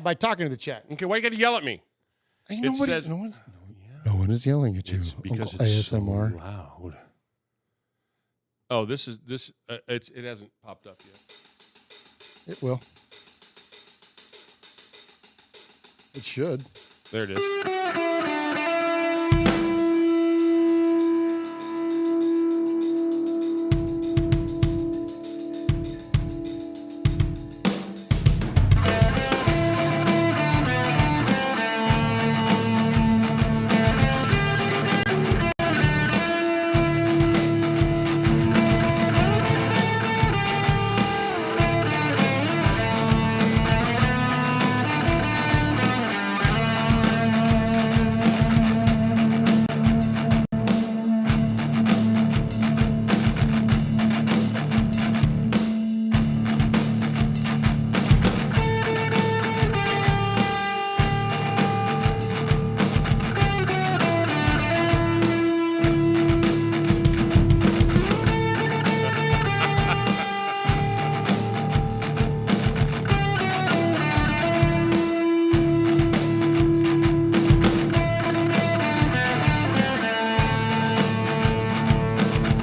by talking to the chat. Okay, why you got to yell at me? No one is yelling at you. It's because Uncle it's ASMR. so loud. Oh, it hasn't popped up yet. It will. It should. There it is.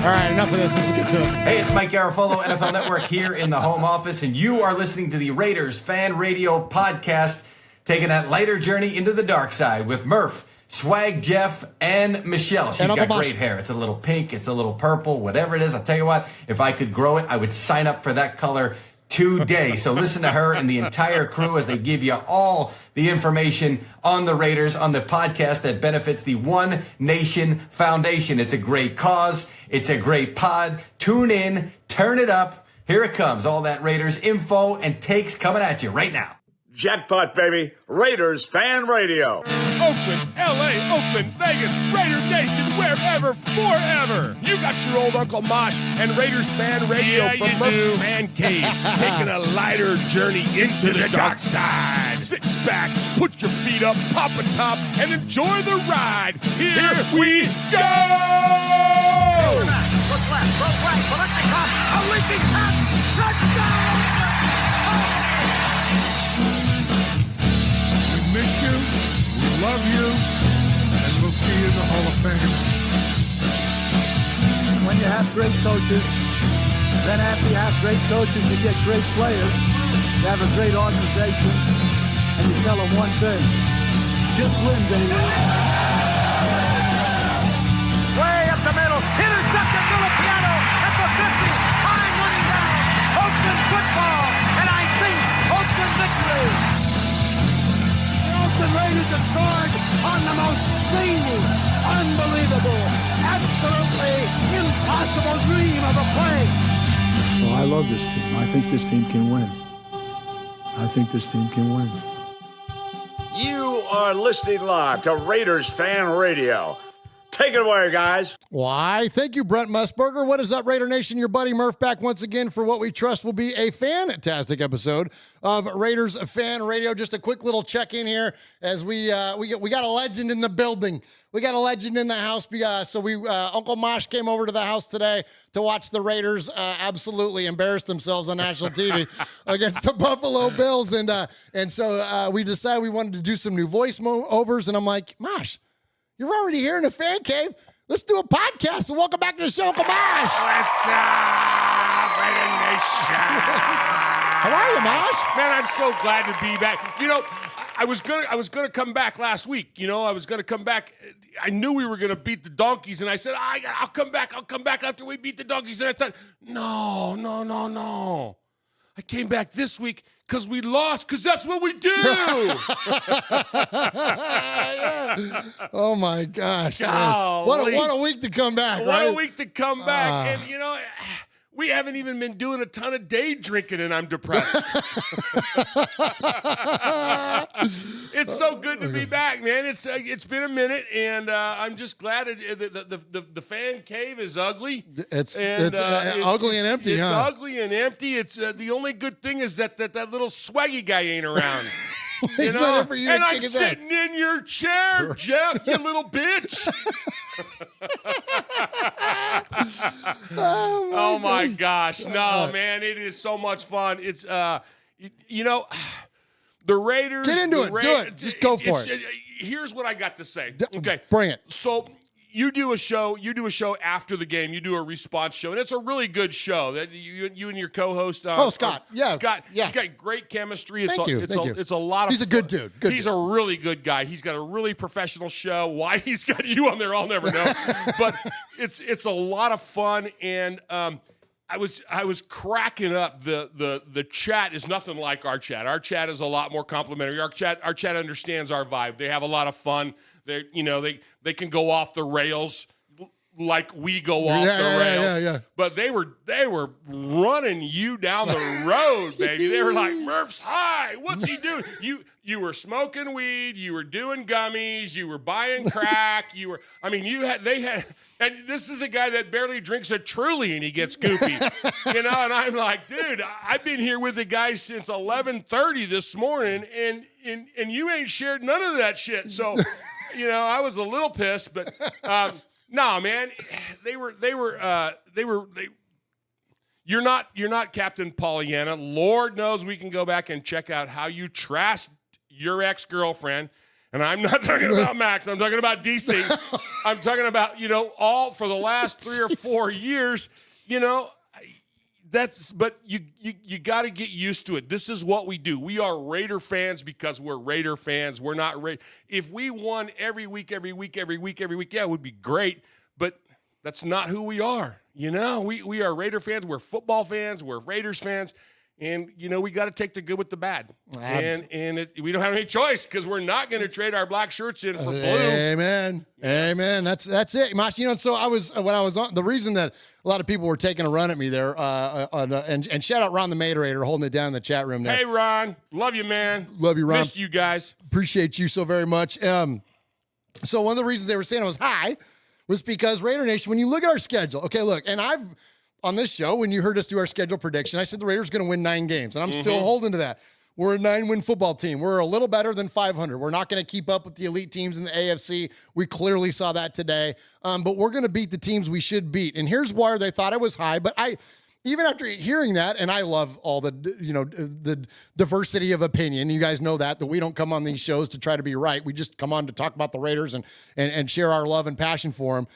All right, enough of this. Let's get to it. Hey, it's Mike Garafolo, NFL Network here in the home office, and you are listening to the Raiders Fan Radio Podcast, taking that lighter journey into the dark side with Murf, Swag Jeff, and Michelle. She's got great hair. It's a little pink, it's a little purple, whatever it is. I'll tell you what, if I could grow it, I would sign up for that color today. So listen to her and the entire crew as they give you all the information on the Raiders on the podcast that benefits the One Nation Foundation. It's a great cause. It's a great pod. Tune in, turn it up. Here it comes. All that Raiders info and takes coming at you right now. Jackpot, baby. Raiders Fan Radio. Oakland, L.A., Oakland, Vegas, Raider Nation, wherever, forever. You got your old Uncle Mosh and Raiders Fan Radio from Murf's Man Cave, taking a lighter journey into the dark side. Sit back, put your feet up, pop a top, and enjoy the ride. Here we go! Look left, look right, Paletnikov, a leaping pass, touchdown! We miss you, we love you, and we'll see you in the Hall of Fame. When you have great coaches, then after you have great coaches, you get great players, you have a great organization, and you tell them one thing, just win, baby. Way up the middle, intercepted Filipiano at the 50, time running down, Oakland football, and I think Oakland victory. The Oakland Raiders have scored on the most zany, unbelievable, absolutely impossible dream of a play. Well, I love this team. I think this team can win. I think this team can win. You are listening live to Raiders Fan Radio. Take it away, guys. Why, thank you, Brent Musburger. What is up, Raider Nation? Your buddy Murph back once again for what we trust will be a fantastic episode of Raiders Fan Radio. Just a quick little check-in here as we got a legend in the building. We got a legend in the house. Uncle Mosh came over to the house today to watch the Raiders absolutely embarrass themselves on national TV against the Buffalo Bills. And so we decided we wanted to do some new voice overs. And I'm like, Mosh, you're already here in the fan cave. Let's do a podcast. And welcome back to the show, Uncle Mosh. What's up, Raider Nation? How are you, Mosh? Man, I'm so glad to be back. You know, I was gonna come back last week. You know, I was gonna come back. I knew we were gonna beat the Donkeys, and I said, I'll come back. I'll come back after we beat the Donkeys. And I thought, no. I came back this week because we lost, because that's what we do. Oh, my gosh. What a week to come back, What a week to come back. And, you know, we haven't even been doing a ton of day drinking, and I'm depressed. It's so good to be back, man. It's been a minute, and I'm just glad the fan cave is ugly. It's ugly and empty, It's huh? ugly and empty. It's the only good thing is that little swaggy guy ain't around. You know? And I'm sitting in your chair, Jeff, you little bitch. Oh my gosh. No, man, it is so much fun. It's you know, The Raiders. Get into it. Do it. Just go for it. Here's what I got to say. Okay. Bring it. So you do a show after the game. You do a response show, and it's a really good show. That you and your co-host. Scott. Scott. Yeah. You got great chemistry. Thank you. It's a lot of. He's a good dude. He's a really good guy. He's got a really professional show. Why he's got you on there, I'll never know. But it's a lot of fun, and I was cracking up. The chat is nothing like our chat. Our chat is a lot more complimentary. Our chat understands our vibe. They have a lot of fun. They can go off the rails like we go off the rails. Yeah. But they were running you down the road, baby. They were like, Murph's high. What's he doing? You were smoking weed. You were doing gummies. You were buying crack. And this is a guy that barely drinks a Truly and he gets goofy, And I'm like, dude, I've been here with the guy since 11:30 this morning, and you ain't shared none of that shit. So, I was a little pissed, but no, man, you're not Captain Pollyanna. Lord knows we can go back and check out how you trashed your ex-girlfriend. And I'm not talking about Max. I'm talking about DC. I'm talking about, all for the last 3 or 4 years, but you got to get used to it. This is what we do. We are Raider fans because we're Raider fans. We're not If we won every week, yeah, it would be great. But that's not who we are. We are Raider fans. We're football fans. We're Raiders fans. And, we got to take the good with the bad. And we don't have any choice because we're not going to trade our black shirts in for blue. Amen. Amen. That's it, Mosh. So when I was on, the reason that a lot of people were taking a run at me there, and shout out Ron the Materator holding it down in the chat room there. Hey, Ron. Love you, man. Love you, Ron. Missed you guys. Appreciate you so very much. So one of the reasons they were saying I was high was because Raider Nation, when you look at our schedule, okay, look, and on this show, when you heard us do our schedule prediction, I said the Raiders are going to win 9 games, and I'm still holding to that. We're a 9-win football team. We're a little better than 500. We're not going to keep up with the elite teams in the AFC. We clearly saw that today, but we're going to beat the teams we should beat. And here's why they thought I was high, but even after hearing that, and I love all the diversity of opinion. You guys know that we don't come on these shows to try to be right. We just come on to talk about the Raiders and share our love and passion for them.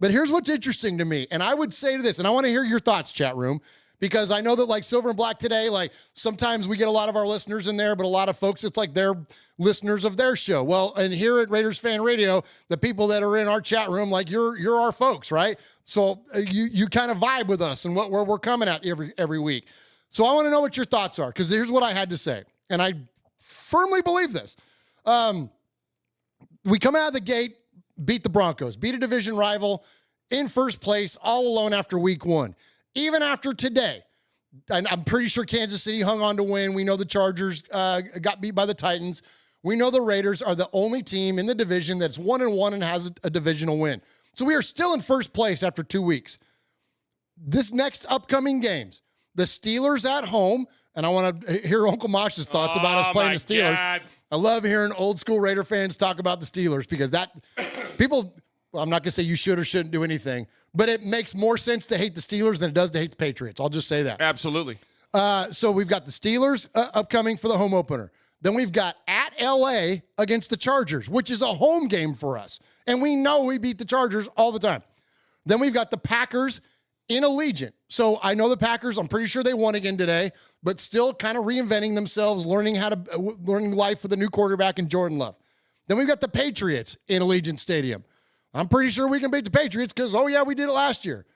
But here's what's interesting to me, and I would say to this, and I want to hear your thoughts, chat room, because I know that like Silver and Black today, like sometimes we get a lot of our listeners in there, but a lot of folks, it's like they're listeners of their show. Well, and here at Raiders Fan Radio, the people that are in our chat room, like you're our folks, right? So you kind of vibe with us and where we're coming at every week. So I want to know what your thoughts are, because here's what I had to say, and I firmly believe this. We come out of the gate, beat the Broncos, beat a division rival in first place all alone after week 1. Even after today, and I'm pretty sure Kansas City hung on to win. We know the Chargers got beat by the Titans. We know the Raiders are the only team in the division that's 1-1 and has a divisional win. So we are still in first place after 2 weeks. This next upcoming games, the Steelers at home, and I want to hear Uncle Mosh's thoughts about us playing the Steelers. God. I love hearing old school Raider fans talk about the Steelers because people, I'm not going to say you should or shouldn't do anything, but it makes more sense to hate the Steelers than it does to hate the Patriots. I'll just say that. Absolutely. So we've got the Steelers upcoming for the home opener. Then we've got at LA against the Chargers, which is a home game for us. And we know we beat the Chargers all the time. Then we've got the Packers in Allegiant. So I know the Packers, I'm pretty sure they won again today, but still kind of reinventing themselves, learning life with a new quarterback in Jordan Love. Then we've got the Patriots in Allegiant Stadium. I'm pretty sure we can beat the Patriots because, oh, yeah, we did it last year.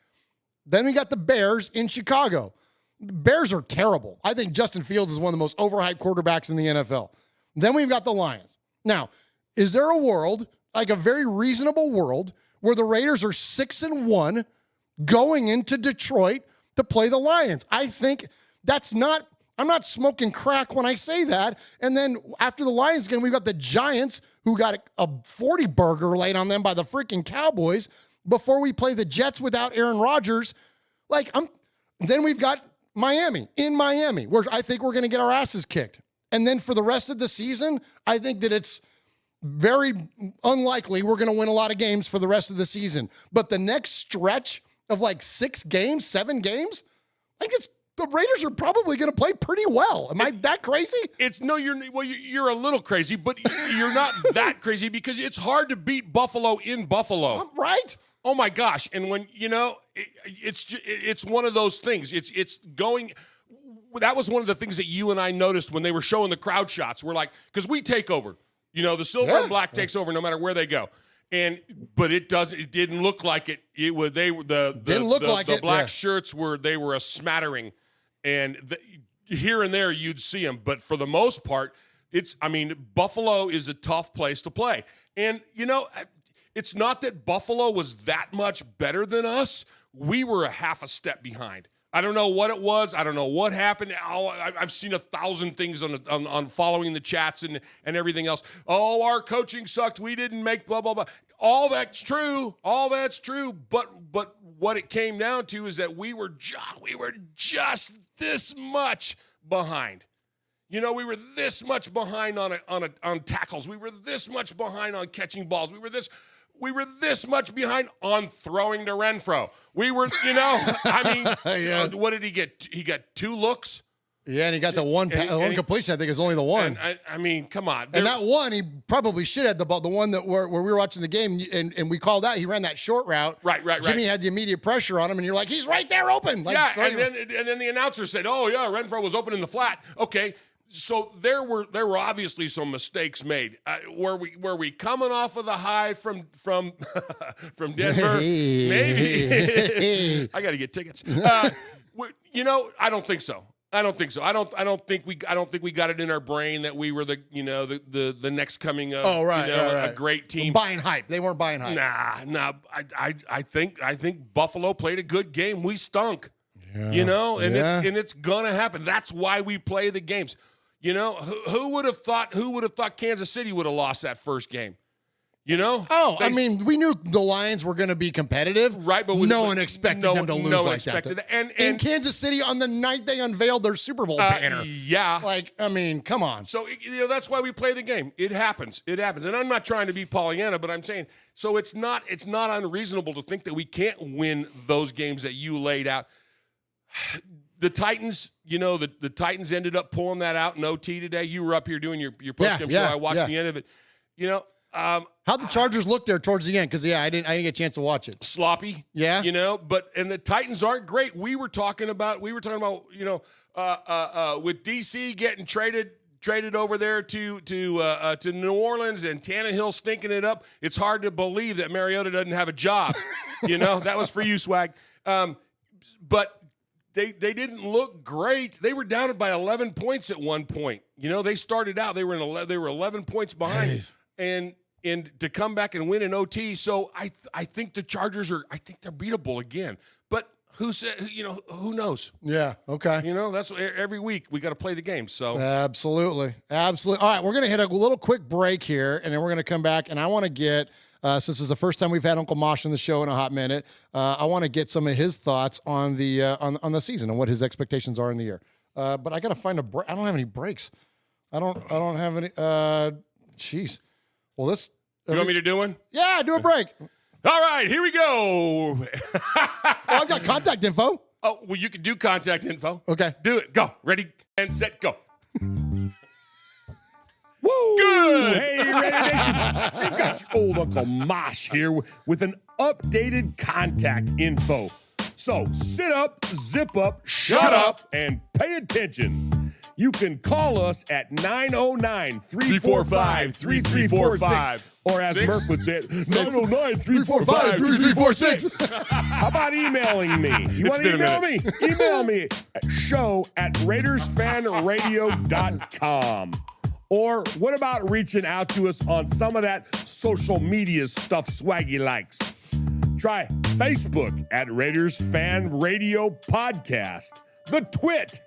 Then we got the Bears in Chicago. The Bears are terrible. I think Justin Fields is one of the most overhyped quarterbacks in the NFL. Then we've got the Lions. Now, is there a world, like a very reasonable world, where the Raiders are 6-1 going into Detroit to play the Lions? I think that's not, I'm not smoking crack when I say that. And then after the Lions game, we've got the Giants, who got a 40 burger laid on them by the freaking Cowboys before we play the Jets without Aaron Rodgers. Then we've got Miami, where I think we're going to get our asses kicked. And then for the rest of the season, I think that it's very unlikely we're going to win a lot of games for the rest of the season. But the next stretch of like 6 games, 7 games, I think the Raiders are probably going to play pretty well. Am I that crazy? You're a little crazy, but you're not that crazy because it's hard to beat Buffalo in Buffalo. Right? Oh my gosh. And when, it's one of those things. That was one of the things that you and I noticed when they were showing the crowd shots. We're like, because we take over. The silver and black takes over no matter where they go. But it didn't look like it. The black shirts were a smattering. And here and there you'd see them. But for the most part, Buffalo is a tough place to play. And, it's not that Buffalo was that much better than us. We were a half a step behind. I don't know what it was. I don't know what happened. I've seen 1,000 things on following the chats and everything else. Oh, our coaching sucked. We didn't make blah, blah, blah. All that's true. But what it came down to is that we were just this much behind. We were this much behind on tackles. We were this much behind on catching balls. We were this much behind on throwing to Renfro. We were, what did he get? He got 2 looks. Yeah, and he got the one completion. I think is only the one. And come on. And that one, he probably should have the ball. The one that where we were watching the game, and we called out. He ran that short route. Right. Jimmy had the immediate pressure on him, and you're like, he's right there, open. And then the announcer said, "Oh yeah, Renfro was open in the flat." Okay. So there were obviously some mistakes made. Were we coming off of the high from Denver? Maybe. I got to get tickets. I don't think so. I don't think we got it in our brain that we were the next coming of a great team. Buying hype. They weren't buying hype. Nah. I think Buffalo played a good game. We stunk. It's gonna happen. That's why we play the games. Who would have thought Kansas City would have lost that first game? We knew the Lions were going to be competitive. Right, but no one expected them to lose like that. And in Kansas City on the night they unveiled their Super Bowl banner. Yeah. Come on. So, that's why we play the game. It happens. And I'm not trying to be Pollyanna, but I'm saying, so it's not unreasonable to think that we can't win those games that you laid out. The Titans, the Titans ended up pulling that out in OT today. You were up here doing your postgame show. I watched the end of it. How'd the Chargers look there towards the end? Because I didn't get a chance to watch it. Sloppy. Yeah. And the Titans aren't great. We were talking about with DC getting traded over there to New Orleans and Tannehill stinking it up. It's hard to believe that Mariota doesn't have a job. That was for you, Swag. But they didn't look great. They were down by 11 points at one point. They started out, they were 11 points behind. And to come back and win in OT. So I think the Chargers they're beatable again. But who knows? Yeah, okay. That's every week we got to play the game. So Absolutely. All right, we're going to hit a little quick break here, and then we're going to come back, and I want to get since it's the first time we've had Uncle Mosh on the show in a hot minute, I want to get some of his thoughts on the on the season and what his expectations are in the year. But I got to find a break. I don't have any breaks. I don't have any. Jeez. Well, this. You want me to do one? Yeah, do a break. All right, here we go. I've got contact info. Oh, well, you can do contact info. Okay. Do it. Go. Ready and set. Go. Woo! Good. Hey, Raider Nation. You got your old Uncle Mosh here with an updated contact info. So sit up, zip up, shut up, and pay attention. You can call us at 909-345-3346. Or as Murf would say it, 909-345-3346. How about emailing me? You want to email me? Email me at show@RaidersFanRadio.com. Or what about reaching out to us on some of that social media stuff Swaggy likes? Try Facebook at Raiders Fan Radio Podcast. The Twit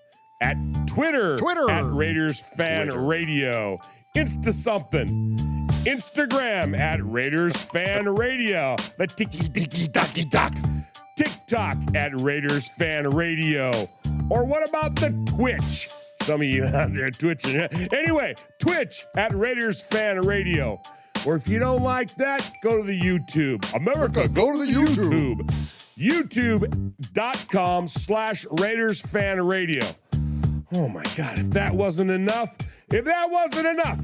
at Twitter at Raiders Fan Radio. Insta something. Instagram at Raiders Fan Radio. The tiki-tiki-taki-tak. TikTok at Raiders Fan Radio. Or what about the Twitch? Some of you out there twitching. Anyway, Twitch at Raiders Fan Radio. Or if you don't like that, go to the YouTube. America, go to the YouTube. YouTube.com/Raiders Fan Radio. Oh my God, if that wasn't enough,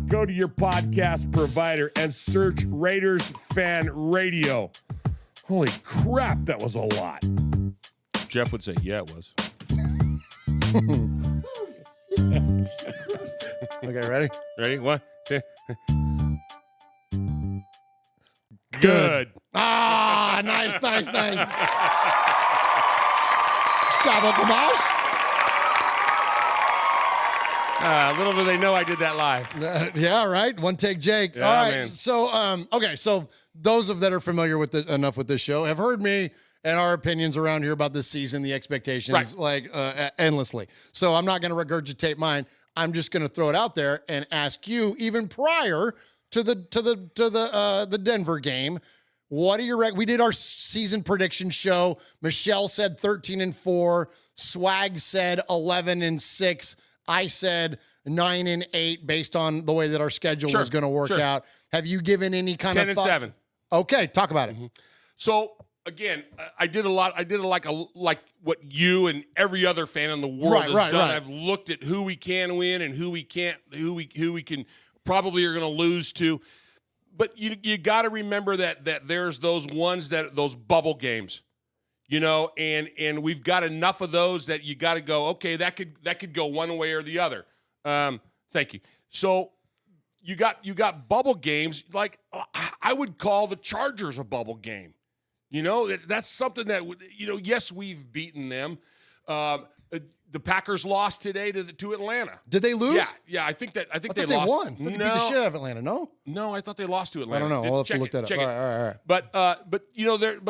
go to your podcast provider and search Raiders Fan Radio. Holy crap, that was a lot. Jeff would say, yeah, it was. Okay, ready? Ready? One, two. Good. Ah, nice. Good job, Uncle Mosh. Little do they know I did that live. Yeah, right. One take, Jake. Yeah, All right. man. So, so those that are familiar with enough with this show have heard me and our opinions around here about this season, the expectations, endlessly. So I'm not going to regurgitate mine. I'm just going to throw it out there and ask you, even prior to the Denver game, what are your? We did our season prediction show. Michelle said 13-4. Swag said 11-6. I said 9-8 based on the way that our schedule was going to work out. Have you given any kind of 10-7? Okay, talk about it. So again, I did a lot. I did like what you and every other fan in the world has done. Right. I've looked at who we can win and who we can't, who we can probably are going to lose to. But you got to remember that there's those bubble games, and we've got enough of those that you got to go, okay, that could go one way or the other. Thank you. So you got bubble games, like I would call the Chargers a bubble game. That's something that yes, we've beaten them. The Packers lost today to Atlanta. Did they lose? Yeah. I think they thought lost. They won. They beat the shit out of Atlanta. No, I thought they lost to Atlanta. I don't know. I'll have to look that up. Check All right. But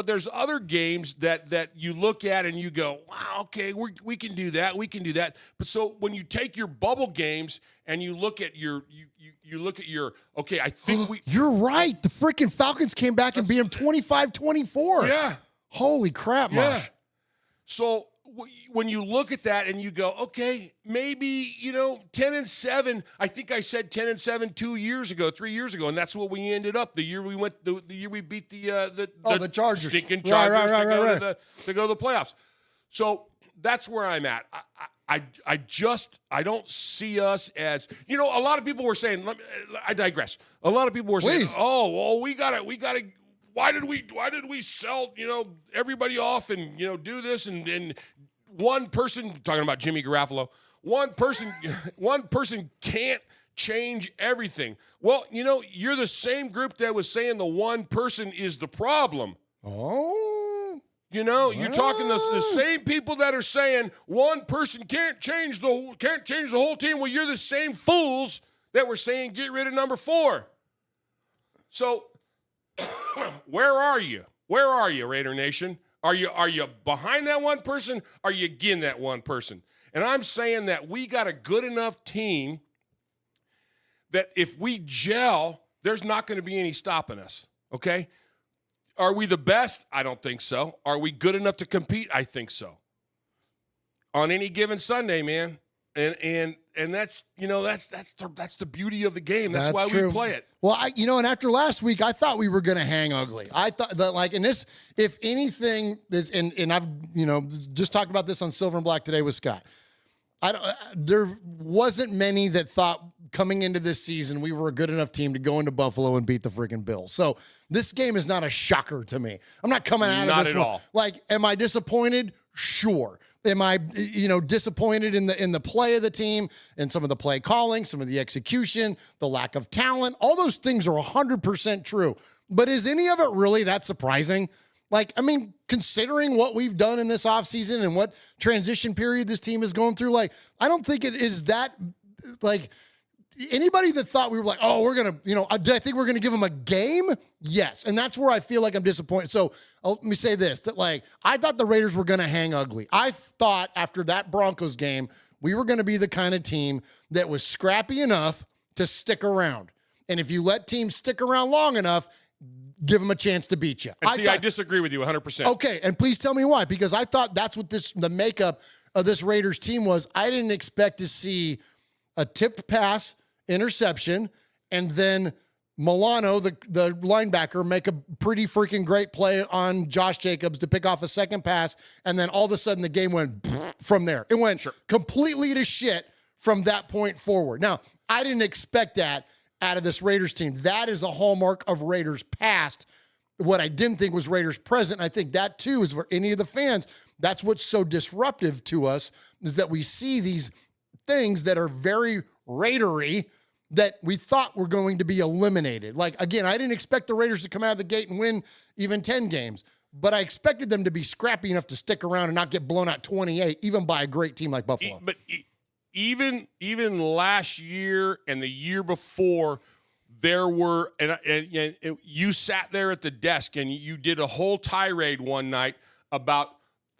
there's other games that you look at and you go, wow, okay, we can do that. We can do that. But so when you take your bubble games and you look at your okay, I think You're right. The freaking Falcons came back and beat them 25-24. Yeah. Holy crap, Mosh. Yeah. So when you look at that and you go, okay, maybe 10-7. I think I said 10-7 3 years ago, and that's what we ended up. The year we beat the Chargers, stinking Chargers right. to go to the playoffs. So that's where I'm at. I don't see us as a lot of people were saying. I digress. A lot of people were saying, oh, well, we gotta. Why did we sell everybody off and do this and one person, talking about Jimmy Garoppolo, one person can't change everything. Well, you're the same group that was saying the one person is the problem. Oh. You're talking the same people that are saying one person can't change the whole team. Well, you're the same fools that were saying get rid of number 4. So where are you? Where are you, Raider Nation? Are you behind that one person? Are you against that one person? And I'm saying that we got a good enough team that if we gel, there's not going to be any stopping us, okay? Are we the best? I don't think so. Are we good enough to compete? I think so. On any given Sunday, man. And that's that's the beauty of the game. That's why we play it. Well, and after last week, I thought we were going to hang ugly. I thought that in this, if anything, this and I've just talked about this on Silver and Black today with Scott. There wasn't many that thought coming into this season we were a good enough team to go into Buffalo and beat the freaking Bills. So this game is not a shocker to me. I'm not coming out of this not at all. Am I disappointed? Sure. Am I, disappointed in the play of the team and some of the play calling, some of the execution, the lack of talent? All those things are 100% true. But is any of it really that surprising? Considering what we've done in this offseason and what transition period this team is going through, I don't think it is that, anybody that thought we were we're going to, I think we're going to give them a game? Yes. And that's where I feel like I'm disappointed. So let me say this, that I thought the Raiders were going to hang ugly. I thought after that Broncos game, we were going to be the kind of team that was scrappy enough to stick around. And if you let teams stick around long enough, give them a chance to beat you. And I disagree with you 100%. Okay, and please tell me why, because I thought that's what the makeup of this Raiders team was. I didn't expect to see a tipped pass, interception, and then Milano, the linebacker, make a pretty freaking great play on Josh Jacobs to pick off a second pass, and then all of a sudden the game went from there. It went completely to shit from that point forward. Now, I didn't expect that out of this Raiders team. That is a hallmark of Raiders past. What I didn't think was Raiders present. I think that too is for any of the fans. That's what's so disruptive to us, is that we see these things that are very Raidery that we thought were going to be eliminated. Like, again, I didn't expect the Raiders to come out of the gate and win even 10 games, but I expected them to be scrappy enough to stick around and not get blown out 28, even by a great team like Buffalo. But even last year and the year before, there were, and you sat there at the desk and you did a whole tirade one night about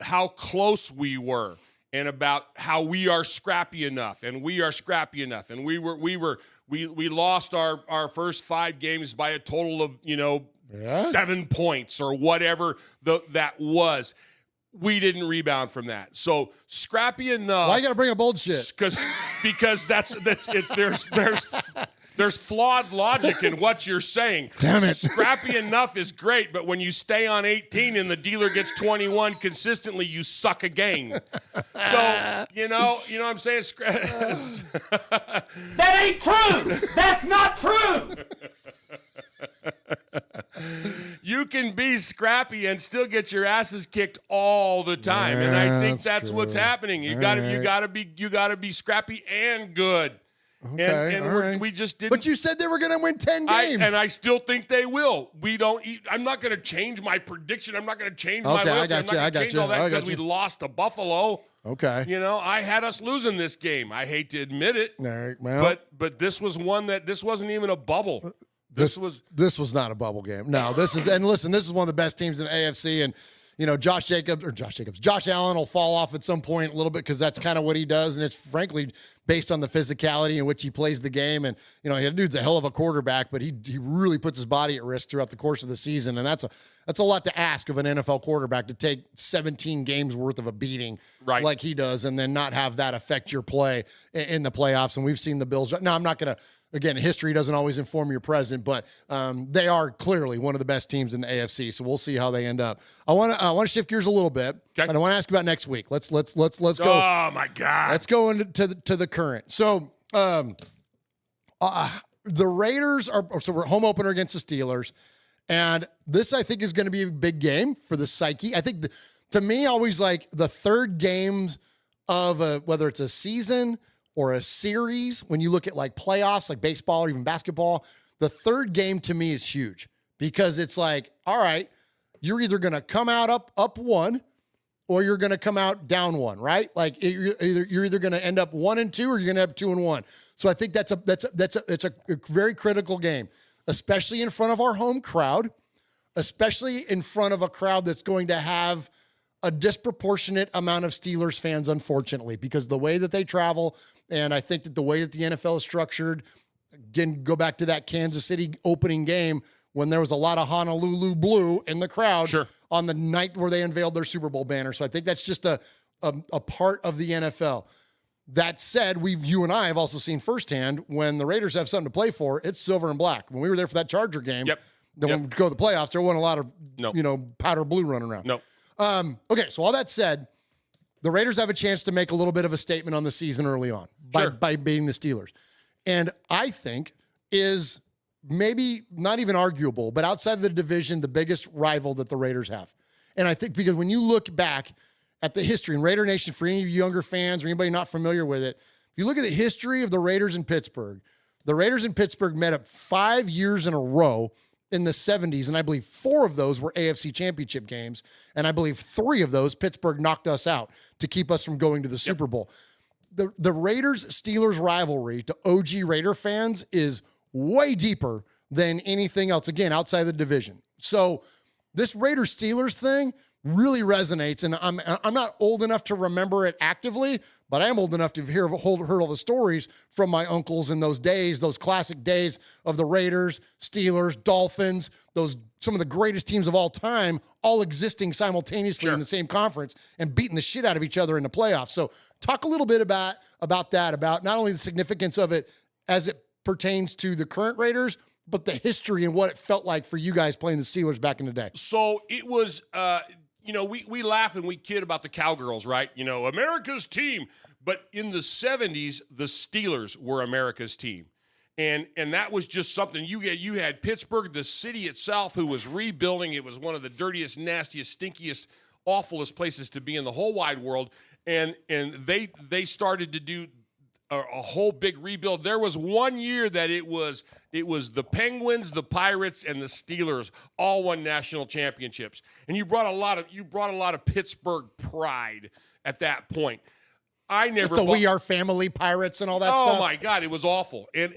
how close we were and about how we are scrappy enough, and we are scrappy enough, and we lost our first 5 games by a total of 7 points or whatever that was. We didn't rebound from that. So scrappy enough. Why you got to bring up old shit? Because there's flawed logic in what you're saying. Damn it. Scrappy enough is great, but when you stay on 18 and the dealer gets 21 consistently, you suck a game. So, you know what I'm saying? That ain't true. That's not true. You can be scrappy and still get your asses kicked all the time, and I think that's what's happening. You got to be scrappy and good. Okay, and we just didn't. But you said they were going to win 10 games. And I still think they will. I'm not going to change my prediction. I'm not going to change my look. I'm not going to change all that because we lost to Buffalo. Okay. I had us losing this game. I hate to admit it. All right, well, but this was one that this wasn't even a bubble. This was not a bubble game. No, this is one of the best teams in the AFC, and Josh Allen will fall off at some point a little bit because that's kind of what he does, and it's frankly based on the physicality in which he plays the game. And the dude's a hell of a quarterback, but he really puts his body at risk throughout the course of the season, and that's a lot to ask of an NFL quarterback, to take 17 games worth of a beating like he does, and then not have that affect your play in the playoffs. And we've seen the Bills. Now, I'm not going to. Again, history doesn't always inform your present, but they are clearly one of the best teams in the AFC. So we'll see how they end up. I want to shift gears a little bit, and I want to ask about next week. Let's go. Oh my God! Let's go into the current. So the Raiders we're home opener against the Steelers, and this I think is going to be a big game for the psyche. I think to me, always like the third games of whether it's a season or a series, when you look at like playoffs, like baseball or even basketball, the third game to me is huge, because it's like, all right, you're either going to come out up 1 or you're going to come out down 1, right? Like you're either going to end up 1-2 or you're going to end up 2-1. So I think that's a very critical game, especially in front of our home crowd, especially in front of a crowd that's going to have a disproportionate amount of Steelers fans, unfortunately, because the way that they travel, and I think that the way that the NFL is structured, again, go back to that Kansas City opening game when there was a lot of Honolulu blue in the crowd on the night where they unveiled their Super Bowl banner. So I think that's just a part of the NFL. That said, you and I have also seen firsthand when the Raiders have something to play for, it's silver and black. When we were there for that Charger game, then when we go to the playoffs, there wasn't a lot of powder blue running around. No. Okay, so all that said, the Raiders have a chance to make a little bit of a statement on the season early on by beating the Steelers. And I think is maybe not even arguable, but outside of the division, the biggest rival that the Raiders have. And I think because when you look back at the history in Raider Nation, for any of you younger fans or anybody not familiar with it, if you look at the history of the Raiders in Pittsburgh, the Raiders in Pittsburgh met up 5 years in a row in the 70s, and I believe 4 of those were AFC championship games, and I believe 3 of those Pittsburgh knocked us out to keep us from going to the Super Bowl. The Raiders-Steelers rivalry to OG Raider fans is way deeper than anything else, again, outside the division. So this Raiders-Steelers thing really resonates, and I'm not old enough to remember it actively, but I am old enough to heard all the stories from my uncles in those days, those classic days of the Raiders, Steelers, Dolphins, some of the greatest teams of all time, all existing simultaneously in the same conference and beating the shit out of each other in the playoffs. So talk a little bit about that, about not only the significance of it as it pertains to the current Raiders, but the history and what it felt like for you guys playing the Steelers back in the day. So it was, we laugh and we kid about the Cowgirls, right? America's team. But in the 70s, the Steelers were America's team. And that was just something you had Pittsburgh, the city itself, who was rebuilding. It was one of the dirtiest, nastiest, stinkiest, awfulest places to be in the whole wide world. And they started to do a whole big rebuild. There was one year that it was the Penguins, the Pirates, and the Steelers all won national championships. And you brought a lot of Pittsburgh pride at that point. I never. So we are family Pirates and all that stuff. Oh my God, it was awful. And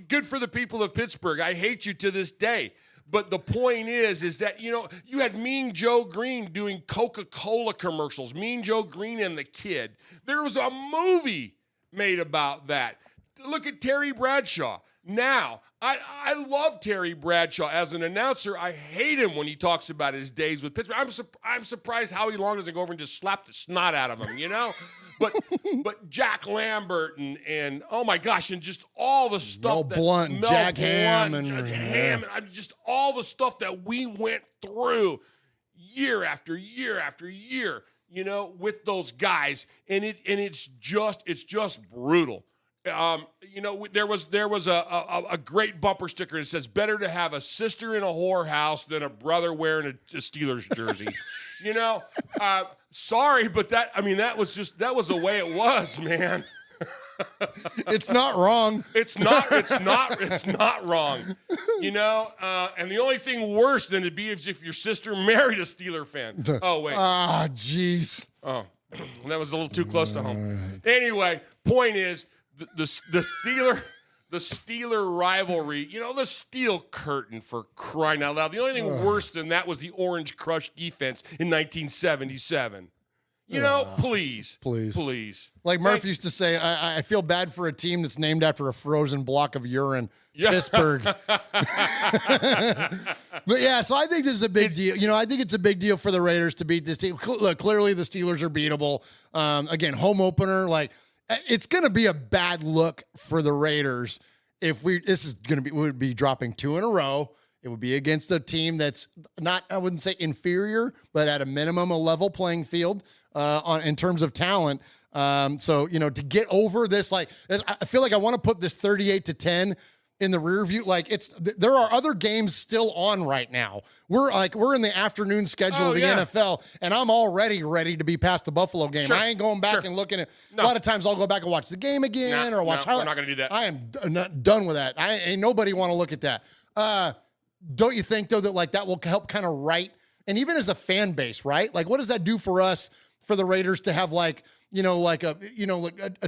good for the people of Pittsburgh. I hate you to this day. But the point is that you had Mean Joe Green doing Coca-Cola commercials. Mean Joe Green and the Kid. There was a movie made about that. Look at Terry Bradshaw. Now, I love Terry Bradshaw as an announcer. I hate him when he talks about his days with Pittsburgh. I'm surprised Howie Long doesn't go over and just slap the snot out of him, But Jack Lambert and oh my gosh, and just all the stuff Jack Ham and just all the stuff that we went through year after year after year, with those guys, and it's just brutal. There was a great bumper sticker that says, "Better to have a sister in a whorehouse than a brother wearing a Steelers jersey." Sorry, but that was the way it was, man. It's not wrong. It's not wrong. And the only thing worse than it'd be is if your sister married a Steeler fan. Oh, wait. Ah, jeez. Oh, that was a little too close to home. Anyway, point is, the Steeler rivalry, the steel curtain, for crying out loud. The only thing worse than that was the Orange Crush defense in 1977. Please. Like Murph used to say, I feel bad for a team that's named after a frozen block of urine. Yeah. Pittsburgh. But yeah, so I think this is a big deal. I think it's a big deal for the Raiders to beat this team. Look, clearly the Steelers are beatable. Again, home opener, it's going to be a bad look for the Raiders if we would be dropping 2 in a row. It would be against a team that's not, I wouldn't say inferior, but at a minimum, a level playing field in terms of talent. So, to get over this, I feel like I want to put this 38-10 in the rear view. There are other games still on right now. We're in the afternoon schedule of the NFL, and I'm already ready to be past the Buffalo game. Sure. I ain't going back and looking at. A lot of times I'll go back and watch the game again or watch. We're not going to do that. I am not done with that. Ain't nobody want to look at that. Don't you think though that that will help kind of right, and even as a fan base, right? What does that do for us, for the Raiders to have a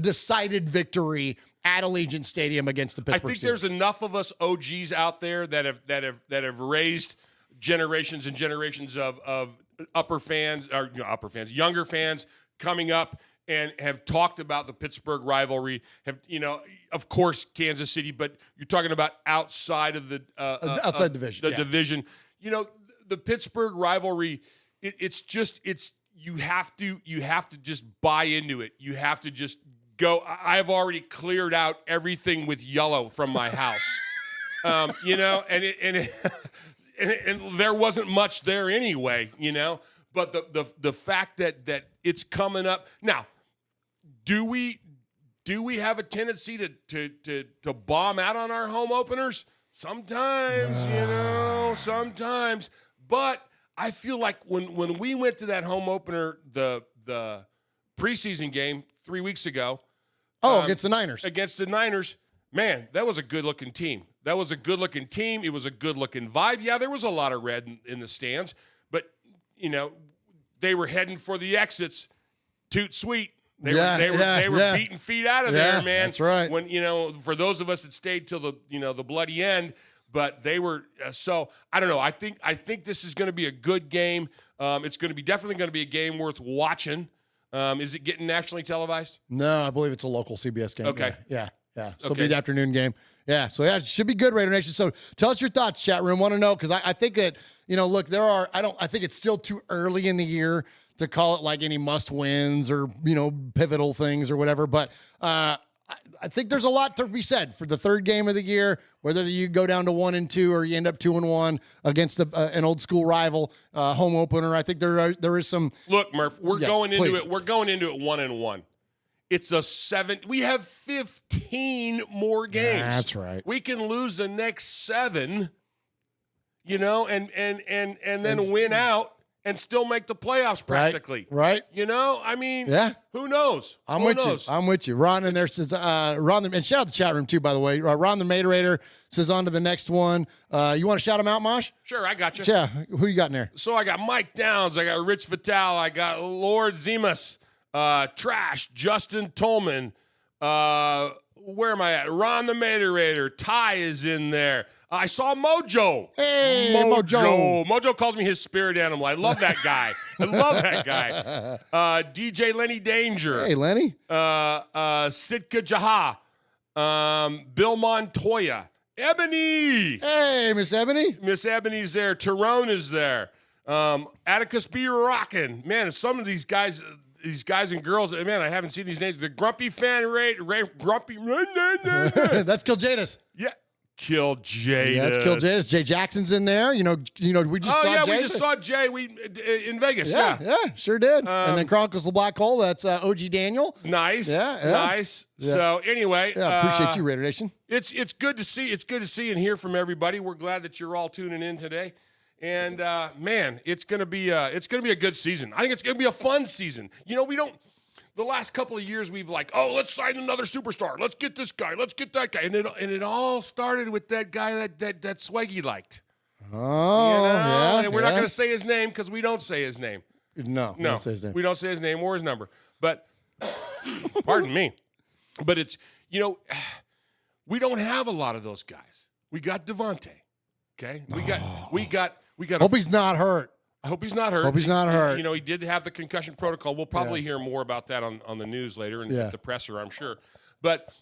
decided victory at Allegiant Stadium against the Pittsburgh Steelers? I think there's enough of us OGs out there that have raised generations and generations of younger fans coming up and have talked about the Pittsburgh rivalry. Of course, Kansas City, but you're talking about outside of the outside division, division. The Pittsburgh rivalry. You have to just buy into it. You have to just go. I've already cleared out everything with yellow from my house, and there wasn't much there anyway, But the fact that it's coming up now, do we have a tendency to bomb out on our home openers? Sometimes, sometimes, but I feel like when we went to that home opener, the preseason game 3 weeks ago. Against the Niners. Man, that was a good-looking team. It was a good-looking vibe. Yeah, there was a lot of red in the stands, but, they were heading for the exits. Toot sweet. They were beating feet out of there, man. That's right. When, for those of us that stayed till the bloody end. But they were so I don't know. I think this is going to be a good game. It's definitely going to be a game worth watching. Is it getting nationally televised? No, I believe it's a local CBS game. Okay. Yeah. So it'll be the afternoon game. Yeah. So it should be good, Raider Nation. So tell us your thoughts, chat room. Want to know, because I think that look, I think it's still too early in the year to call it any must wins or pivotal things or whatever. But I think there's a lot to be said for the third game of the year, whether you go down to 1-2 or you end up 2-1 against an old school rival home opener. I think there is some. Look, Murph, we're going into please. it. We're going into it 1-1. It's a 7. We have 15 more games. That's right. We can lose the next 7, and then win out and still make the playoffs practically. Right. I mean, yeah. Who knows? I'm with you. Ron in there says, Ron, and shout out the chat room too, by the way. Ron the Materator says on to the next one. You want to shout him out, Mosh? Sure, I got you. Yeah. Who you got in there? So I got Mike Downs. I got Rich Vital. I got Lord Zemus. Trash, Justin Tolman. Where am I at? Ron the Materator. Ty is in there. I saw Mojo. Hey, Mojo. Mojo calls me his spirit animal. I love that guy. DJ Lenny Danger. Hey, Lenny. Sitka Jaha. Bill Montoya. Ebony. Hey, Miss Ebony. Miss Ebony's there. Tyrone is there. Atticus B. Rockin'. Man, some of these guys and girls, man, I haven't seen these names. The Grumpy Fan Grumpy. That's Kiljadis. Yeah. Kiljadis. Yeah, that's Kiljadis. Jay Jackson's in there. We just saw Jay. We just saw Jay in Vegas. Yeah, sure did. And then Chronicles the Black Hole, that's OG Daniel. Nice. Yeah. Nice. Yeah. So anyway. Yeah, appreciate you, Raider Nation. It's good to see. It's good to see and hear from everybody. We're glad that you're all tuning in today. And man, it's gonna be a good season. I think it's gonna be a fun season. The last couple of years we've let's sign another superstar. Let's get this guy. Let's get that guy. And it all started with that guy that Swaggy liked. Oh, yeah. And we're not gonna say his name because we don't say his name. No, we don't say his name. We don't say his name or his number. But pardon me. But it's we don't have a lot of those guys. We got Devontae. Okay, we got. Hope he's not hurt. I hope he's not hurt. Hope he's not hurt. He did have the concussion protocol. We'll probably hear more about that on the news later and at the presser, I'm sure. But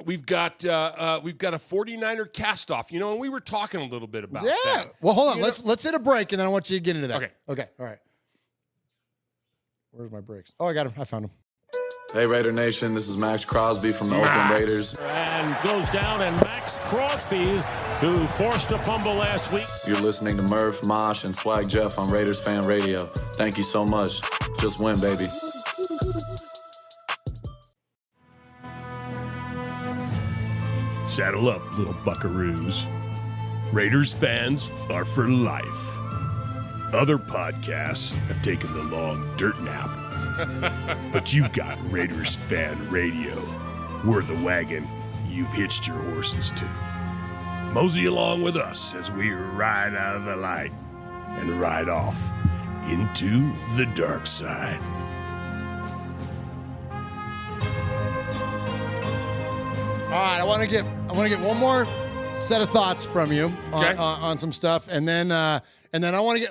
we've got a 49er cast-off. And we were talking a little bit about that. Well, hold on. Let's hit a break, and then I want you to get into that. Okay. All right. Where's my breaks? Oh, I got him. I found him. Hey, Raider Nation, this is Max Crosby from the Oakland Raiders. And goes down, and Max Crosby, who forced a fumble last week. You're listening to Murf, Mosh, and Swag Jeff on Raiders Fan Radio. Thank you so much. Just win, baby. Saddle up, little buckaroos. Raiders fans are for life. Other podcasts have taken the long dirt nap. But you've got Raiders Fan Radio. We're the wagon you've hitched your horses to. Mosey along with us as we ride out of the light and ride off into the dark side. All right, I want to get one more set of thoughts from you on some stuff, and then I want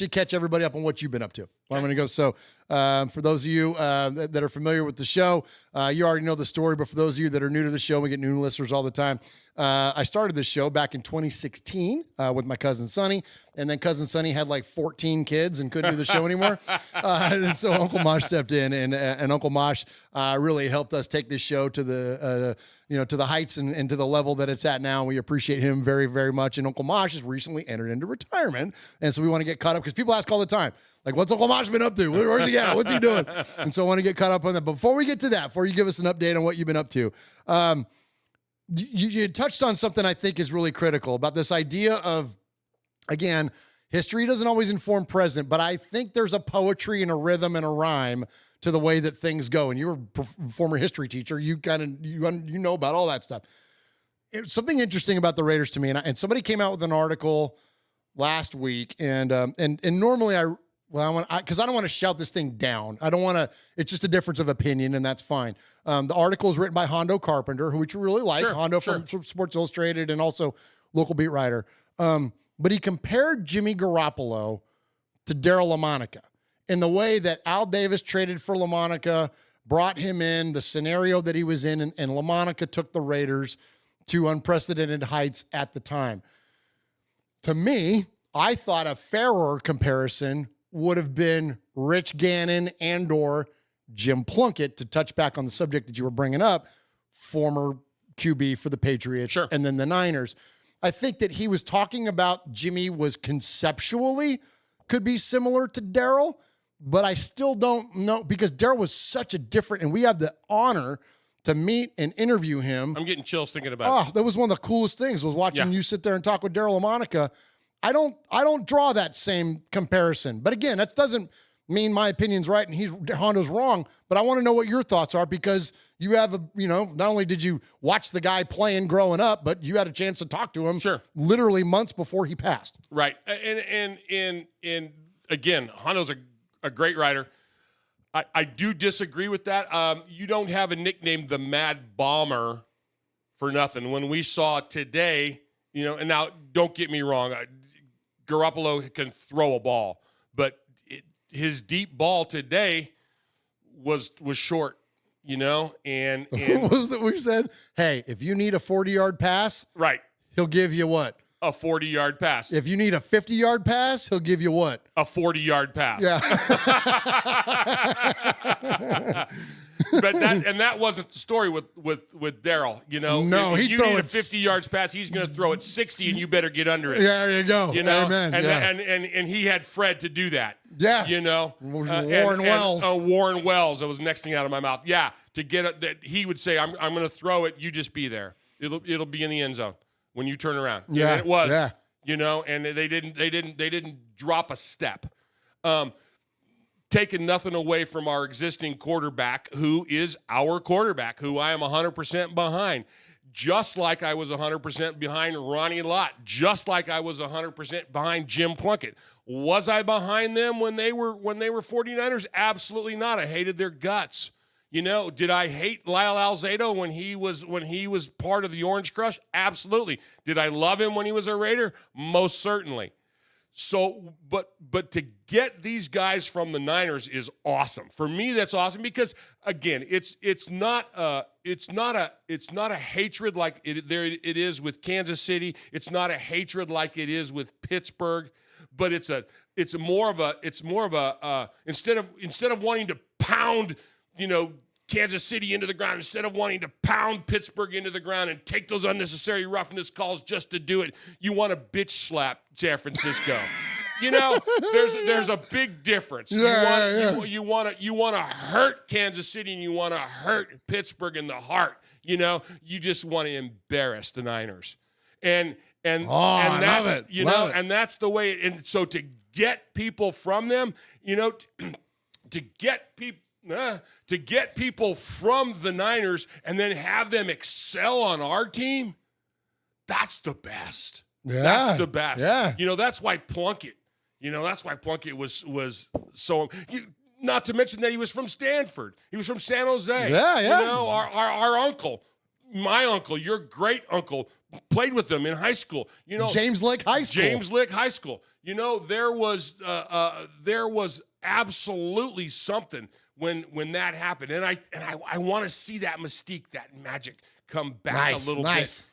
you to catch everybody up on what you've been up to. I'm going to go. So for those of you that are familiar with the show, you already know the story. But for those of you that are new to the show, we get new listeners all the time. I started this show back in 2016 with my cousin Sonny, and then cousin Sonny had 14 kids and couldn't do the show anymore. And so Uncle Mosh stepped in, and Uncle Mosh really helped us take this show to the to the heights and to the level that it's at now. We appreciate him very, very much. And Uncle Mosh has recently entered into retirement, and so we want to get caught up because people ask all the time, what's Uncle Mosh been up to? Where's he at? What's he doing? And so I want to get caught up on that. But before we get to that, before you give us an update on what you've been up to, you touched on something I think is really critical about this idea of, again, history doesn't always inform present, but I think there's a poetry and a rhythm and a rhyme to the way that things go. And you're a former history teacher. You know about all that stuff. It's something interesting about the Raiders to me, and somebody came out with an article last week, and normally because I don't want to shout this thing down. I don't want to. It's just a difference of opinion, and that's fine. The article is written by Hondo Carpenter, who you really like. Sure, Hondo from Sports Illustrated and also local beat writer. But he compared Jimmy Garoppolo to Daryl LaMonica in the way that Al Davis traded for LaMonica, brought him in, the scenario that he was in, and LaMonica took the Raiders to unprecedented heights at the time. To me, I thought a fairer comparison would have been Rich Gannon and or Jim Plunkett, to touch back on the subject that you were bringing up, former QB for the Patriots and then the Niners. I think that he was talking about Jimmy was conceptually could be similar to Darryl, but I still don't know because Darryl was such a different, and we have the honor to meet and interview him. I'm getting chills thinking about it. That was one of the coolest things was watching you sit there and talk with Darryl and Monica. I don't draw that same comparison. But again, that doesn't mean my opinion's right and Hondo's wrong, but I want to know what your thoughts are because you have not only did you watch the guy playing growing up, but you had a chance to talk to him literally months before he passed. Right. And again, Hondo's a great writer. I do disagree with that. You don't have a nickname, the Mad Bomber, for nothing. When we saw today, and now don't get me wrong, Garoppolo can throw a ball, but his deep ball today was short, and what was it we said? Hey, if you need a 40-yard pass, he'll give you what? A 40-yard pass. If you need a 50-yard pass, he'll give you what? A 40-yard pass. Yeah. But that wasn't the story with Darryl. No, if you need a 50 yards pass, he's going to throw it 60, and you better get under it. Yeah, there you go. Amen. And he had Fred to do that. Yeah. Warren Wells. Warren Wells. That was the next thing out of my mouth. Yeah, to get it, that he would say, "I'm going to throw it. You just be there. It'll be in the end zone when you turn around." Yeah, and it was. Yeah. And they didn't drop a step. Taking nothing away from our existing quarterback, who is our quarterback, who I am 100% behind. Just like I was 100% behind Ronnie Lott, just like I was 100% behind Jim Plunkett. Was I behind them when they were 49ers? Absolutely not. I hated their guts. Did I hate Lyle Alzado when he was part of the Orange Crush? Absolutely. Did I love him when he was a Raider? Most certainly. So, but to get these guys from the Niners is awesome. For me, that's awesome because again, it's not a hatred like it is with Kansas City. It's not a hatred like it is with Pittsburgh, but it's more of a instead of wanting to pound, Kansas City into the ground, instead of wanting to pound Pittsburgh into the ground and take those unnecessary roughness calls just to do it, you want to bitch slap San Francisco. There's a big difference. You want to hurt Kansas City and you want to hurt Pittsburgh in the heart. You just want to embarrass the Niners. And that's love it. And that's the way. And so to get people from them, to get people from the Niners and then have them excel on our team, that's the best. Yeah. That's the best. Yeah. That's why Plunkett. That's why Plunkett was so. Not to mention that he was from Stanford. He was from San Jose. Yeah. Our uncle, my uncle, your great uncle, played with them in high school. James Lick High School. There was absolutely something when that happened, and I want to see that mystique, that magic come back a little bit,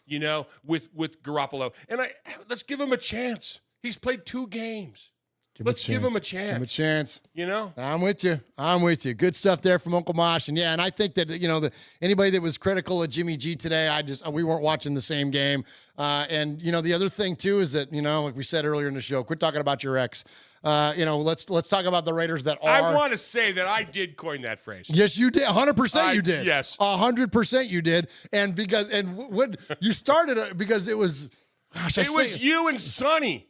with Garoppolo. And let's give him a chance. He's played 2 games. Let's give him a chance. Give him a chance. I'm with you. Good stuff there from Uncle Mosh. And and I think that, anybody that was critical of Jimmy G today, we weren't watching the same game. And the other thing too is that, like we said earlier in the show, quit talking about your ex. Let's talk about the Raiders that are. I want to say that I did coin that phrase. Yes, you did. 100% you did. Yes. 100% you did. And what you started it because it was, it was you and Sonny.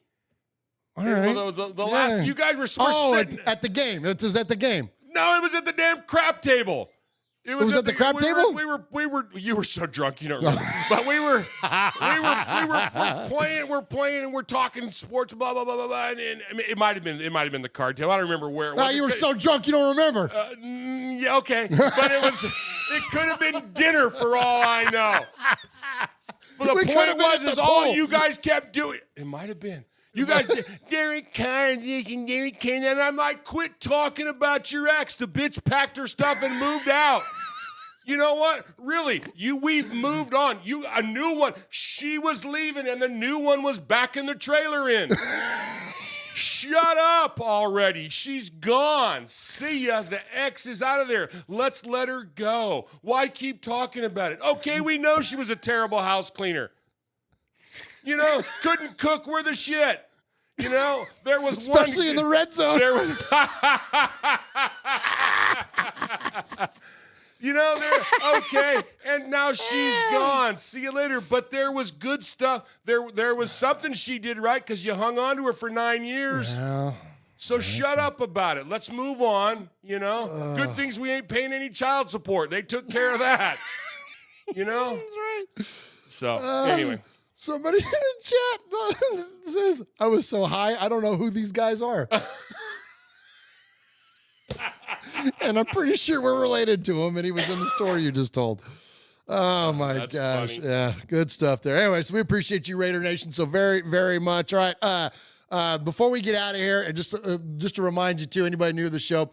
All right. The last, you guys were sitting at the game. It was at the game. No, it was at the damn crap table. It was at the crap table? You were so drunk, you don't remember. But we're playing, and we're talking sports, blah, blah, blah, blah, blah. And it might have been the card table. I don't remember where it was. You were so drunk you don't remember. Yeah, okay. But it could have been dinner for all I know. But the point was all you guys kept doing. It might have been. You guys, Derek Carr this and Derek Carr, and I'm like, quit talking about your ex. The bitch packed her stuff and moved out. You know what? Really, we've moved on. A new one. She was leaving, and the new one was backing the trailer in. Shut up already. She's gone. See ya. The ex is out of there. Let's let her go. Why keep talking about it? Okay, we know she was a terrible house cleaner. You know, couldn't cook worth a shit. You know, there was especially in the red zone. There was, you know, okay, and now she's gone. See you later. But there was good stuff. There was something she did right because you hung on to her for 9 years. Well, so shut up about it. Let's move on. You know, good things we ain't paying any child support. They took care of that. You know, that's right. So anyway. Somebody in the chat says, I was so high, I don't know who these guys are. And I'm pretty sure we're related to him, and he was in the story you just told. Oh, my That's gosh. funny. Yeah, good stuff there. Anyways, we appreciate you, Raider Nation, so very, very much. All right, before we get out of here, and just to remind you, too, anybody new to the show,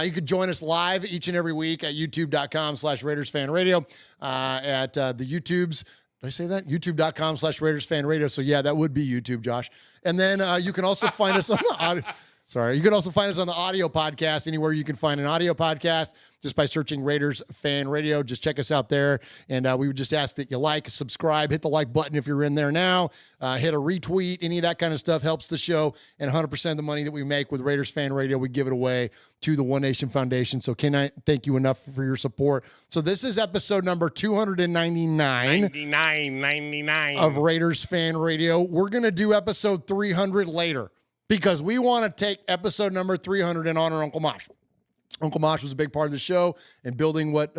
you could join us live each and every week at youtube.com/RaidersFanRadio, at the YouTubes. Did I say that? YouTube.com/RaidersFanRadio. So, yeah, that would be YouTube, Josh. And then you can also find us on the audio. Sorry. You can also find us on the audio podcast, anywhere you can find an audio podcast, just by searching Raiders Fan Radio. Just check us out there. And we would just ask that you like, subscribe, hit the like button if you're in there now, hit a retweet. Any of that kind of stuff helps the show. And 100% of the money that we make with Raiders Fan Radio, we give it away to the One Nation Foundation. So can I thank you enough for your support. So this is episode number 299 of Raiders Fan Radio. We're going to do episode 300 later, because we want to take episode number 300 and honor Uncle Mosh. Uncle Mosh was a big part of the show and building what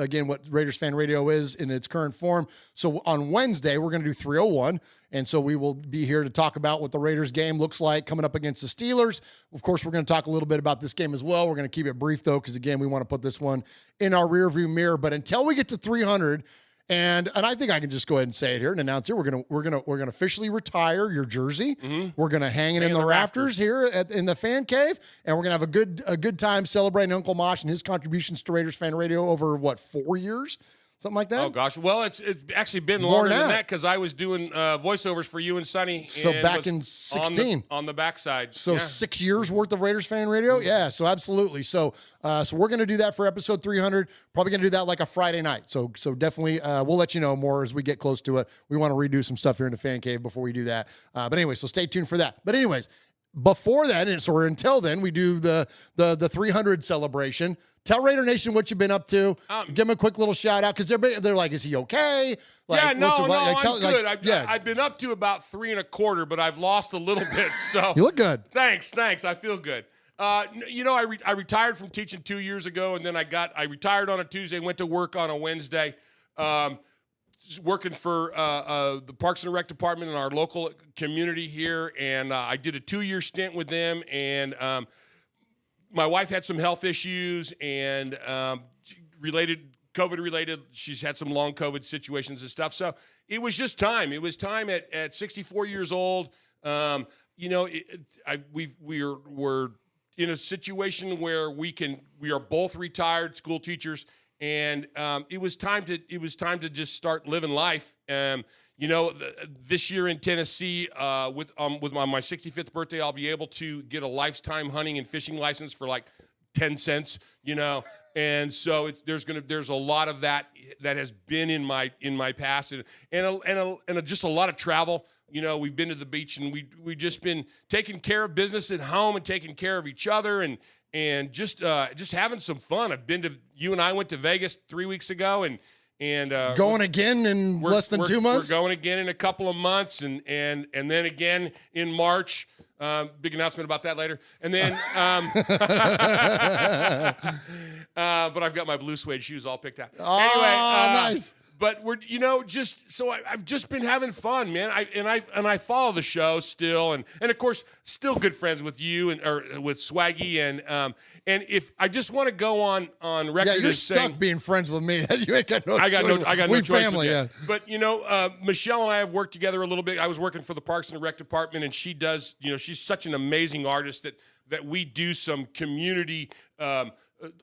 Raiders Fan Radio is in its current form. So on Wednesday, we're going to do 301. And so we will be here to talk about what the Raiders game looks like coming up against the Steelers. Of course, we're going to talk a little bit about this game as well. We're going to keep it brief, though, because, again, we want to put this one in our rearview mirror. But until we get to 300, and I think I can just go ahead and say it here and announce it. We're gonna officially retire your jersey. Mm-hmm. We're gonna hang it in the rafters here in the fan cave, and we're gonna have a good time celebrating Uncle Mosh and his contributions to Raiders Fan Radio over 4 years, something like that. Oh gosh, well it's actually been longer than that because I was doing voiceovers for you and Sonny. So back in 16 on the backside. So yeah. 6 years worth of Raiders Fan Radio. Mm-hmm. Yeah, so absolutely. So we're gonna do that for episode 300. Probably gonna do that like a Friday night. So definitely we'll let you know more as we get close to it. We want to redo some stuff here in the fan cave before we do that. But anyway, so stay tuned for that. But anyways, before that, and so until then, we do the 300 celebration. Tell Raider Nation what you've been up to. Give them a quick little shout out because they're like, is he okay? Like, yeah, no, I'm good. Like, I've been up to about 3.25, but I've lost a little bit. So you look good. Thanks. I feel good. I retired from teaching 2 years ago, and then I retired on a Tuesday, went to work on a Wednesday, working for the Parks and Rec department in our local community here, and I did a 2-year stint with them, and my wife had some health issues and COVID-related. She's had some long COVID situations and stuff. So it was just time. It was time at 64 years old. We're in a situation where we are both retired school teachers, and it was time to just start living life. This year in Tennessee, with my 65th birthday, I'll be able to get a lifetime hunting and fishing license for like 10 cents, and so there's a lot of that has been in my past, and just a lot of travel. We've been to the beach, and we've just been taking care of business at home and taking care of each other, and just having some fun. You and I went to Vegas 3 weeks ago, and going again in less than 2 months. We're going again in a couple of months, and then again in March. Big announcement about that later. And then, but I've got my blue suede shoes all picked out. Oh, anyway, nice. But we're, I've just been having fun, man. I follow the show still, and of course, still good friends with you or with Swaggy, and if I just want to go on record, yeah, you're as stuck saying, being friends with me. You ain't got no. I got no choice. Family, with yeah. But Michelle and I have worked together a little bit. I was working for the Parks and Rec department, and she does. She's such an amazing artist that we do some community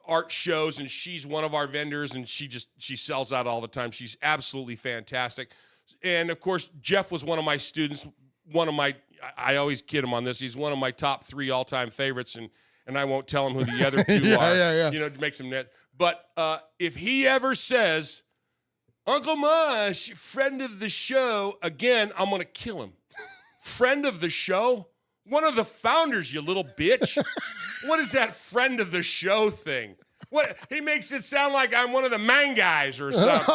art shows, and she's one of our vendors, and she sells out all the time. She's absolutely fantastic. And of course, Jeff was one of my students one of my – I always kid him on this. He's one of my top 3 all-time favorites, and I won't tell him who the other 2 are. Yeah. You know, to make some net. But if he ever says, Uncle Mosh, friend of the show, again, I'm going to kill him. Friend of the show? One of the founders, you little bitch. What is that friend of the show thing? What he makes it sound like I'm one of the man guys or something.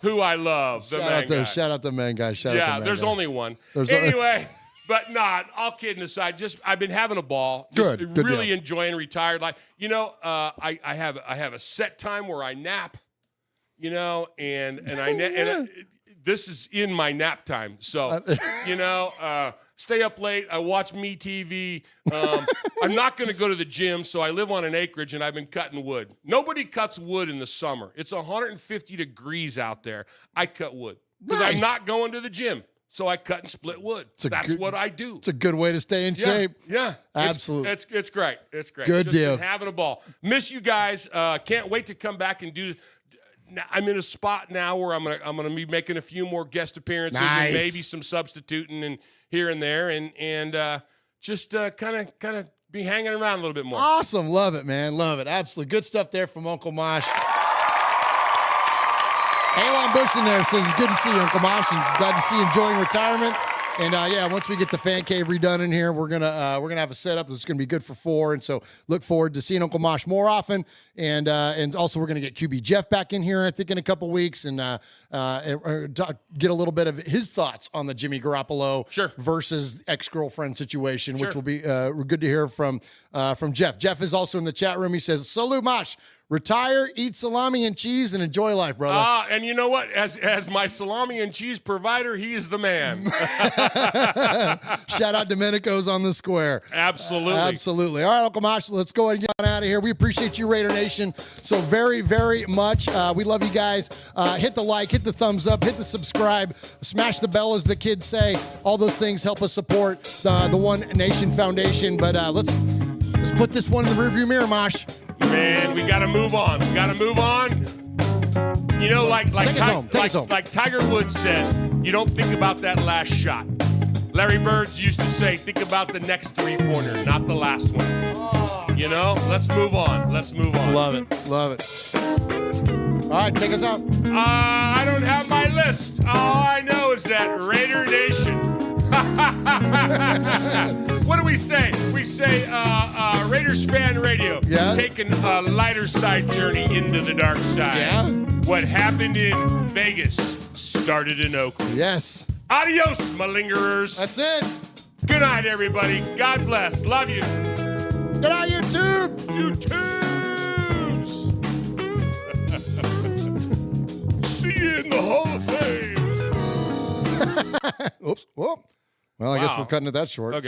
Who I love, the man guy. Shout out the man guy. Yeah, there's only one. Anyway, but not. All kidding aside, just I've been having a ball. Just Good really deal. enjoying retired life. You know, I have a set time where I nap. You know, and this is in my nap time. So you know. Stay up late. I watch MeTV. I'm not going to go to the gym, so I live on an acreage, and I've been cutting wood. Nobody cuts wood in the summer. It's 150 degrees out there. I cut wood because I'm not going to the gym, so I cut and split wood. That's what I do. It's a good way to stay in shape. Yeah, absolutely. It's great. It's great. Good Just deal. been having a ball. Miss you guys. Can't wait to come back and do. I'm in a spot now where I'm gonna be making a few more guest appearances and maybe some substituting and here and there and just kind of be hanging around a little bit more. Awesome. Love it, man. Love it. Absolutely. Good stuff there from Uncle Mosh. Elon Bush in there says it's good to see you, Uncle Mosh, and glad to see you enjoying retirement. And once we get the fan cave redone in here, we're gonna have a setup that's gonna be good for 4. And so look forward to seeing Uncle Mosh more often. And also we're gonna get QB Jeff back in here, I think, in a couple weeks, and get a little bit of his thoughts on the Jimmy Garoppolo versus ex-girlfriend situation, which will be good to hear from Jeff. Jeff is also in the chat room. He says, "Salute Mosh. Retire, eat salami and cheese, and enjoy life, brother." And you know what? As my salami and cheese provider, he is the man. Shout out Domenico's on the square. Absolutely. All right, Uncle Mosh, let's go ahead and get on out of here. We appreciate you, Raider Nation, so very, very much. We love you guys. Hit the like, hit the thumbs up, hit the subscribe, smash the bell, as the kids say. All those things help us support the One Nation Foundation. But let's put this one in the rearview mirror, Mosh. Man, we got to move on. You know, like Tiger Woods says, you don't think about that last shot. Larry Bird used to say, think about the next 3-pointer, not the last one. You know, let's move on. Love it. All right, take us out. I don't have my list. All I know is that Raider Nation. What do we say? We say Raiders Fan Radio. Yeah. Taking a lighter side journey into the dark side. Yeah. What happened in Vegas started in Oakland. Yes. Adios, malingerers. That's it. Good night, everybody. God bless. Love you. Good night, YouTube. See you in the Hall of Fame. Oops. Whoop. Well, I guess we're cutting it that short. Okay.